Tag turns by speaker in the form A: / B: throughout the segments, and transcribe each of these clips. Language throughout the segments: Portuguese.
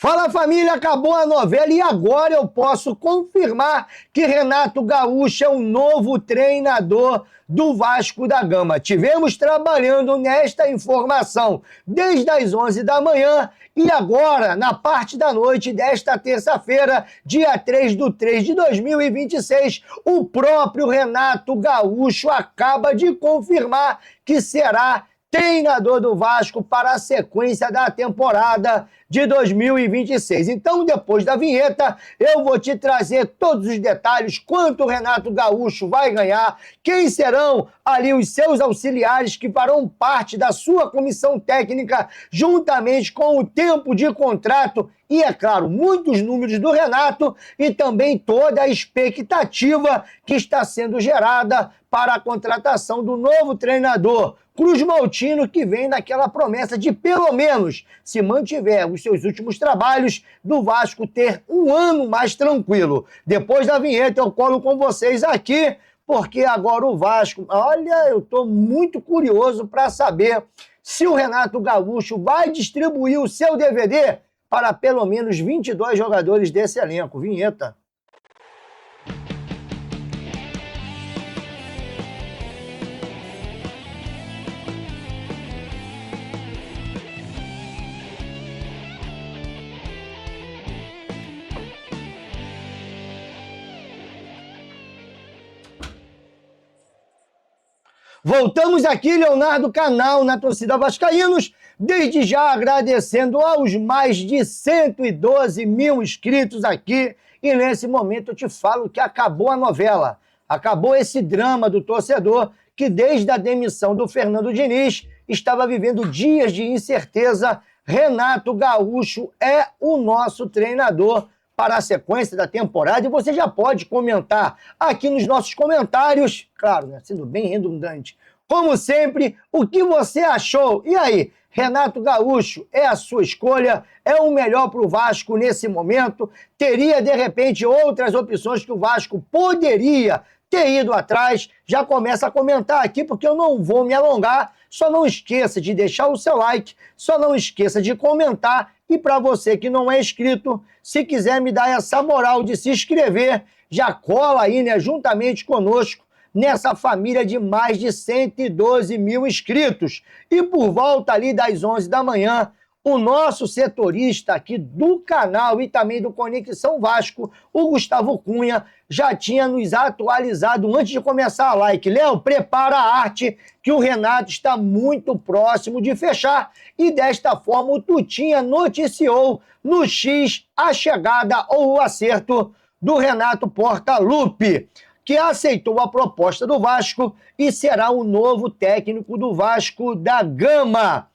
A: Fala família, acabou a novela e agora eu posso confirmar que Renato Gaúcho é o novo treinador do Vasco da Gama. Tivemos trabalhando nesta informação desde as 11 da manhã e agora, na parte da noite desta terça-feira, dia 3/3/2026, o próprio Renato Gaúcho acaba de confirmar que será treinador do Vasco para a sequência da temporada de 2026. Então, depois da vinheta, eu vou te trazer todos os detalhes, quanto o Renato Gaúcho vai ganhar, quem serão ali os seus auxiliares que farão parte da sua comissão técnica, juntamente com o tempo de contrato e, é claro, muitos números do Renato e também toda a expectativa que está sendo gerada para a contratação do novo treinador Cruz Maltino, que vem naquela promessa de, pelo menos, se mantiver os seus últimos trabalhos, do Vasco ter um ano mais tranquilo. Depois da vinheta eu colo com vocês aqui, porque agora o Vasco... Olha, eu estou muito curioso para saber se o Renato Gaúcho vai distribuir o seu DVD para pelo menos 22 jogadores desse elenco. Vinheta. Voltamos aqui, Leonardo Canal, na torcida Vascaínos, desde já agradecendo aos mais de 112 mil inscritos aqui. E nesse momento eu te falo que acabou a novela, acabou esse drama do torcedor que desde a demissão do Fernando Diniz estava vivendo dias de incerteza. Renato Gaúcho é o nosso treinador para a sequência da temporada, e você já pode comentar aqui nos nossos comentários, claro, né, sendo bem redundante, como sempre, o que você achou. E aí, Renato Gaúcho é a sua escolha? É o melhor para o Vasco nesse momento? Teria, de repente, outras opções que o Vasco poderia ter ido atrás? Já começa a comentar aqui, porque eu não vou me alongar. Só não esqueça de deixar o seu like, só não esqueça de comentar. E para você que não é inscrito, se quiser me dar essa moral de se inscrever, já cola aí, né, juntamente conosco, nessa família de mais de 112 mil inscritos. E por volta ali das 11 da manhã, o nosso setorista aqui do canal e também do Conexão Vasco, o Gustavo Cunha, já tinha nos atualizado antes de começar a like. Léo, prepara a arte que o Renato está muito próximo de fechar. E desta forma o Tutinha noticiou no X a chegada ou o acerto do Renato Portaluppi, que aceitou a proposta do Vasco e será o novo técnico do Vasco da Gama.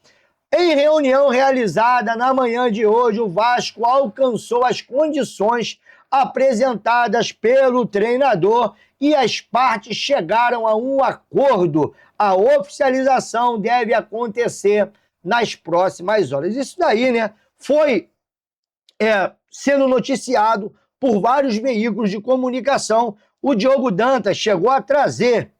A: Em reunião realizada na manhã de hoje, o Vasco alcançou as condições apresentadas pelo treinador e as partes chegaram a um acordo. A oficialização deve acontecer nas próximas horas. Isso daí, né, foi sendo noticiado por vários veículos de comunicação. O Diogo Dantas chegou a trazer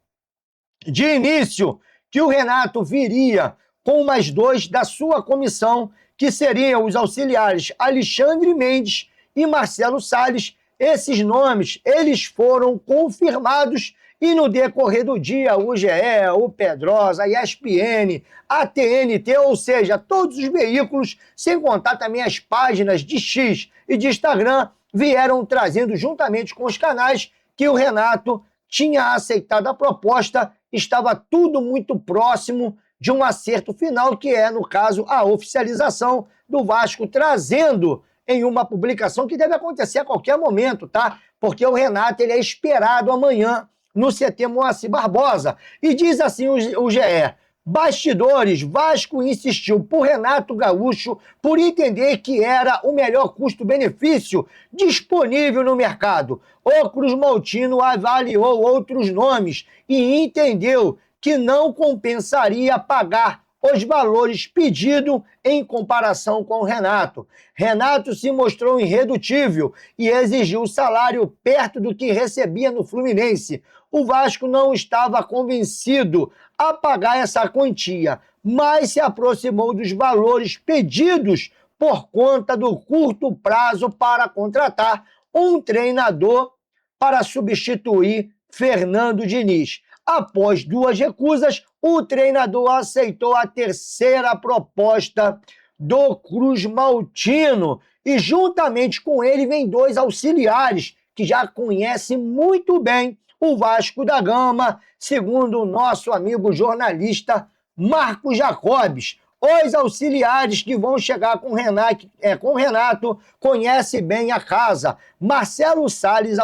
A: de início que o Renato viria com mais dois da sua comissão, que seriam os auxiliares Alexandre Mendes e Marcelo Salles. Esses nomes, eles foram confirmados e no decorrer do dia o GE, o Pedrosa, a ESPN, a TNT, ou seja, todos os veículos, sem contar também as páginas de X e de Instagram, vieram trazendo juntamente com os canais que o Renato tinha aceitado a proposta, estava tudo muito próximo de um acerto final, que é, no caso, a oficialização do Vasco, trazendo em uma publicação que deve acontecer a qualquer momento, tá? Porque o Renato, ele é esperado amanhã no CT Moacir Barbosa. E diz assim o GE: bastidores, Vasco insistiu por Renato Gaúcho por entender que era o melhor custo-benefício disponível no mercado. O Cruz Maltino avaliou outros nomes e entendeu que não compensaria pagar os valores pedidos em comparação com o Renato. Renato se mostrou irredutível e exigiu o salário perto do que recebia no Fluminense. O Vasco não estava convencido a pagar essa quantia, mas se aproximou dos valores pedidos por conta do curto prazo para contratar um treinador para substituir Fernando Diniz. Após 2 recusas, o treinador aceitou a 3ª proposta do Cruz Maltino e juntamente com ele vem 2 auxiliares que já conhecem muito bem o Vasco da Gama, segundo o nosso amigo jornalista Marcos Jacobs. Os auxiliares que vão chegar com o Renato conhece bem a casa. Marcelo Salles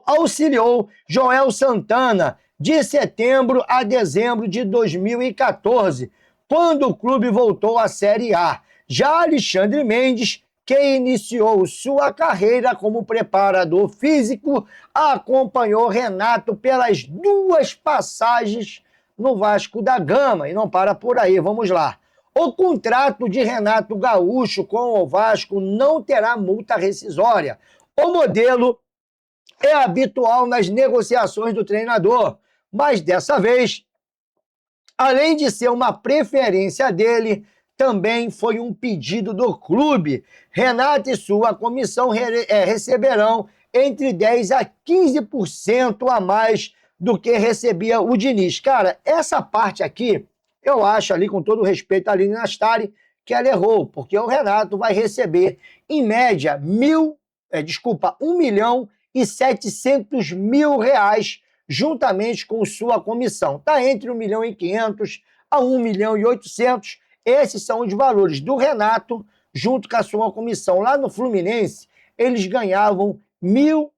A: auxiliou Joel Santana de setembro a dezembro de 2014, quando o clube voltou à Série A. Já Alexandre Mendes, que iniciou sua carreira como preparador físico, acompanhou Renato pelas 2 passagens no Vasco da Gama. E não para por aí, vamos lá. O contrato de Renato Gaúcho com o Vasco não terá multa rescisória. O modelo é habitual nas negociações do treinador, mas dessa vez, além de ser uma preferência dele, também foi um pedido do clube. Renato e sua comissão receberão entre 10% a 15% a mais do que recebia o Diniz. Cara, essa parte aqui, eu acho ali, com todo o respeito à Aline Nastari, que ela errou, porque o Renato vai receber, em média, 1.700.000 reais, juntamente com sua comissão. Está entre 1.500.000 a 1.800.000. Esses são os valores do Renato, junto com a sua comissão. Lá no Fluminense, eles ganhavam 1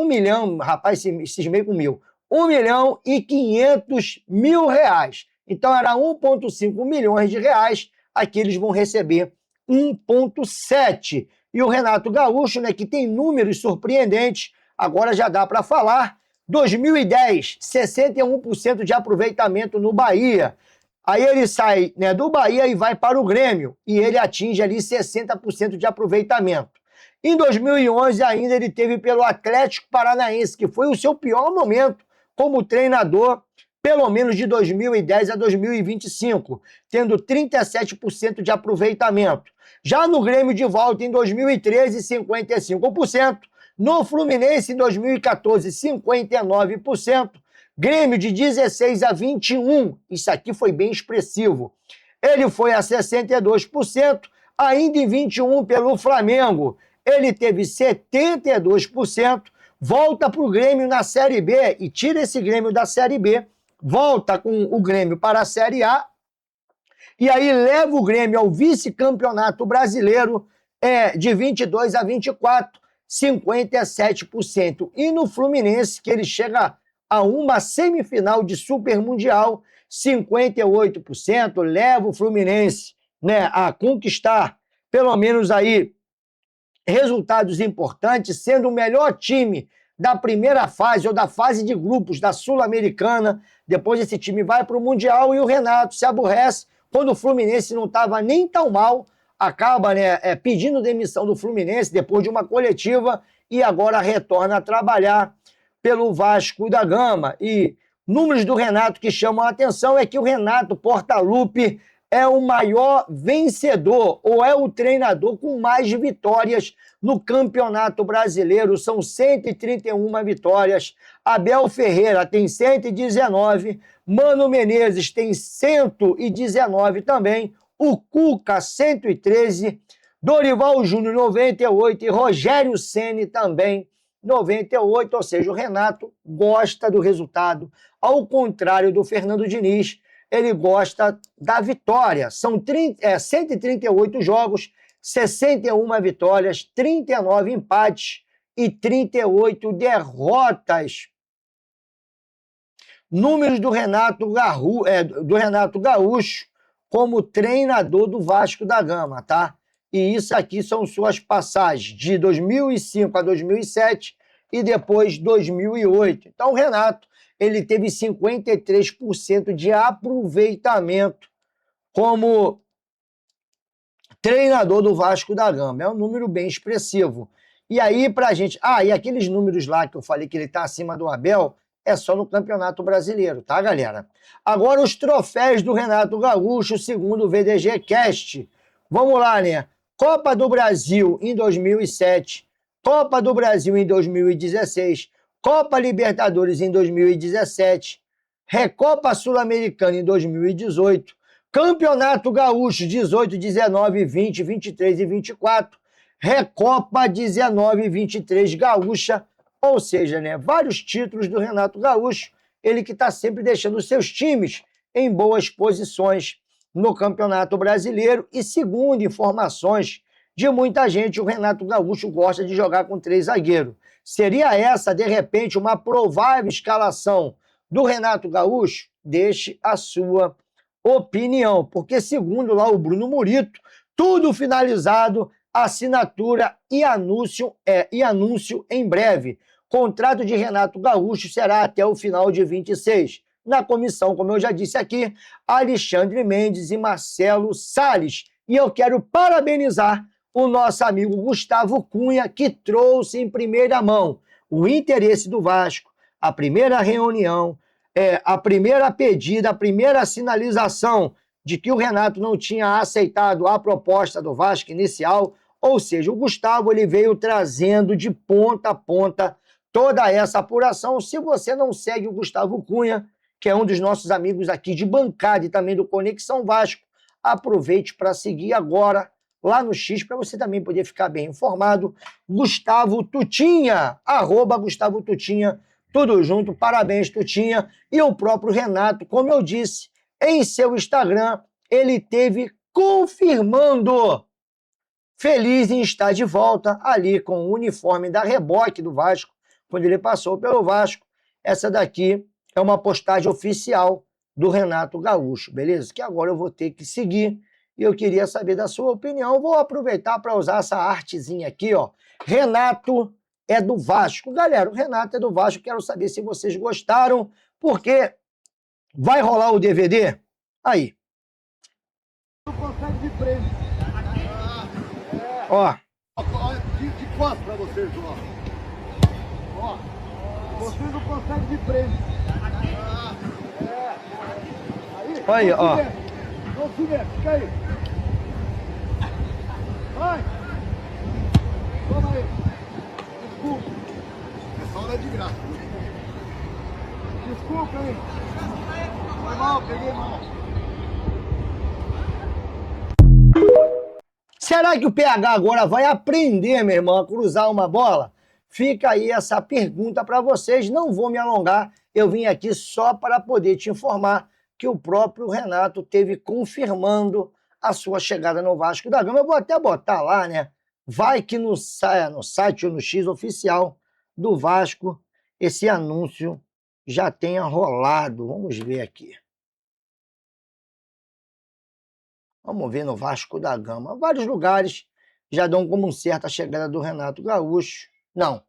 A: milhão, rapaz, cismei com 1.000, 1.500.000 reais. Então, era 1,5 milhões de reais, aqui eles vão receber 1,7. E o Renato Gaúcho, né, que tem números surpreendentes, agora já dá para falar. 2010, 61% de aproveitamento no Bahia. Aí ele sai, né, do Bahia e vai para o Grêmio, e ele atinge ali 60% de aproveitamento. Em 2011 ainda ele teve pelo Atlético Paranaense, que foi o seu pior momento como treinador, pelo menos de 2010 a 2025, tendo 37% de aproveitamento. Já no Grêmio de volta em 2013, 55%. No Fluminense em 2014, 59%. Grêmio de 16 a 21, isso aqui foi bem expressivo. Ele foi a 62%, ainda em 21 pelo Flamengo. Ele teve 72%, volta para o Grêmio na Série B e tira esse Grêmio da Série B, volta com o Grêmio para a Série A, e aí leva o Grêmio ao vice-campeonato brasileiro de 22 a 24, 57%. E no Fluminense, que ele chega a uma semifinal de Super Mundial, 58%, leva o Fluminense, né, a conquistar pelo menos aí resultados importantes, sendo o melhor time da primeira fase ou da fase de grupos da Sul-Americana. Depois esse time vai para o Mundial e o Renato se aborrece quando o Fluminense não estava nem tão mal, acaba, né, pedindo demissão do Fluminense depois de uma coletiva e agora retorna a trabalhar pelo Vasco da Gama. E números do Renato que chamam a atenção é que o Renato Portaluppi é o maior vencedor, ou é o treinador com mais vitórias no Campeonato Brasileiro. São 131 vitórias. Abel Ferreira tem 119, Mano Menezes tem 119 também, o Cuca 113, Dorival Júnior 98 e Rogério Ceni também 98, ou seja, o Renato gosta do resultado, ao contrário do Fernando Diniz, ele gosta da vitória. São 138 jogos, 61 vitórias, 39 empates e 38 derrotas. Números do Renato Gaúcho como treinador do Vasco da Gama, tá? E isso aqui são suas passagens de 2005 a 2007 e depois 2008. Então, o Renato, ele teve 53% de aproveitamento como treinador do Vasco da Gama. É um número bem expressivo. E aí, pra gente... e aqueles números lá que eu falei que ele tá acima do Abel, é só no Campeonato Brasileiro, tá, galera? Agora os troféus do Renato Gaúcho, segundo o VDG Cast. Vamos lá, né? Copa do Brasil em 2007, Copa do Brasil em 2016, Copa Libertadores em 2017, Recopa Sul-Americana em 2018, Campeonato Gaúcho 18, 19, 20, 23 e 24, Recopa 19, 23 Gaúcha, ou seja, né, vários títulos do Renato Gaúcho, ele que está sempre deixando os seus times em boas posições no Campeonato Brasileiro. E segundo informações de muita gente, o Renato Gaúcho gosta de jogar com 3 zagueiros. Seria essa, de repente, uma provável escalação do Renato Gaúcho? Deixe a sua opinião, porque segundo lá o Bruno Murito, tudo finalizado, assinatura e anúncio em breve. Contrato de Renato Gaúcho será até o final de 26. Na comissão, como eu já disse aqui, Alexandre Mendes e Marcelo Salles. E eu quero parabenizar o nosso amigo Gustavo Cunha, que trouxe em primeira mão o interesse do Vasco, a primeira reunião, a primeira pedida, a primeira sinalização de que o Renato não tinha aceitado a proposta do Vasco inicial. Ou seja, o Gustavo ele veio trazendo de ponta a ponta toda essa apuração. Se você não segue o Gustavo Cunha, que é um dos nossos amigos aqui de bancada e também do Conexão Vasco, aproveite para seguir agora lá no X, para você também poder ficar bem informado. Gustavo Tutinha, @Gustavo Tutinha, tudo junto, parabéns Tutinha. E o próprio Renato, como eu disse, em seu Instagram, ele teve confirmando, feliz em estar de volta ali com o uniforme da Reboque do Vasco, quando ele passou pelo Vasco. Essa daqui é uma postagem oficial do Renato Gaúcho, beleza? Que agora eu vou ter que seguir e eu queria saber da sua opinião. Vou aproveitar para usar essa artezinha aqui, ó. Renato é do Vasco. Galera, o Renato é do Vasco. Quero saber se vocês gostaram, porque vai rolar o DVD? Aí.
B: Não consegue de frente.
A: Ó.
B: De costas pra vocês, ó. Vocês não conseguem de frente.
A: Aí, ó.
B: Não se mexe, fica aí. Vai. Toma aí. Desculpa. Essa hora é de graça. Desculpa aí. Foi mal, peguei mal.
A: Será que o PH agora vai aprender, meu irmão, a cruzar uma bola? Fica aí essa pergunta para vocês. Não vou me alongar. Eu vim aqui só para poder te informar que o próprio Renato teve confirmando a sua chegada no Vasco da Gama. Eu vou até botar lá, né? Vai que no site ou no X oficial do Vasco esse anúncio já tenha rolado. Vamos ver aqui. Vamos ver no Vasco da Gama. Vários lugares já dão como certa a chegada do Renato Gaúcho. Não,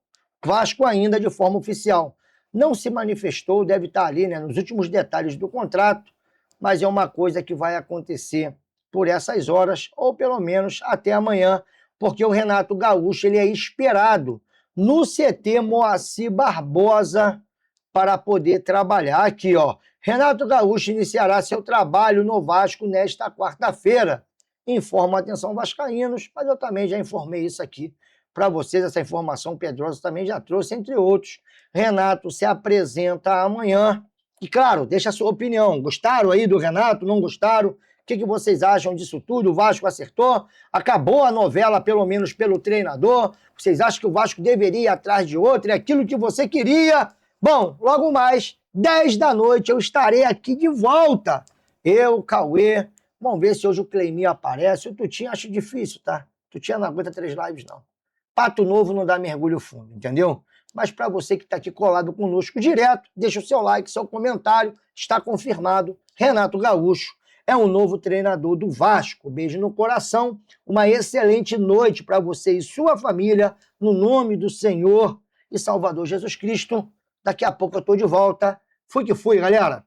A: Vasco ainda de forma oficial não se manifestou, deve estar ali, né, nos últimos detalhes do contrato, mas é uma coisa que vai acontecer por essas horas, ou pelo menos até amanhã, porque o Renato Gaúcho ele é esperado no CT Moacir Barbosa para poder trabalhar aqui, ó. Renato Gaúcho iniciará seu trabalho no Vasco nesta quarta-feira. Informa, atenção vascaínos, mas eu também já informei isso aqui para vocês, essa informação Pedrosa também já trouxe, entre outros. Renato se apresenta amanhã. E claro, deixa a sua opinião. Gostaram aí do Renato? Não gostaram? O que vocês acham disso tudo? O Vasco acertou? Acabou a novela, pelo menos pelo treinador? Vocês acham que o Vasco deveria ir atrás de outro? É aquilo que você queria? Bom, logo mais, 10 da noite, eu estarei aqui de volta. Eu, Cauê. Vamos ver se hoje o Cleiminho aparece. O Tutinha acho difícil, tá? Tutinha não aguenta 3 lives, não. Pato novo não dá mergulho fundo, entendeu? Mas para você que está aqui colado conosco direto, deixa o seu like, seu comentário. Está confirmado. Renato Gaúcho é o novo treinador do Vasco. Beijo no coração. Uma excelente noite para você e sua família. No nome do Senhor e Salvador Jesus Cristo. Daqui a pouco eu estou de volta. Fui que fui, galera.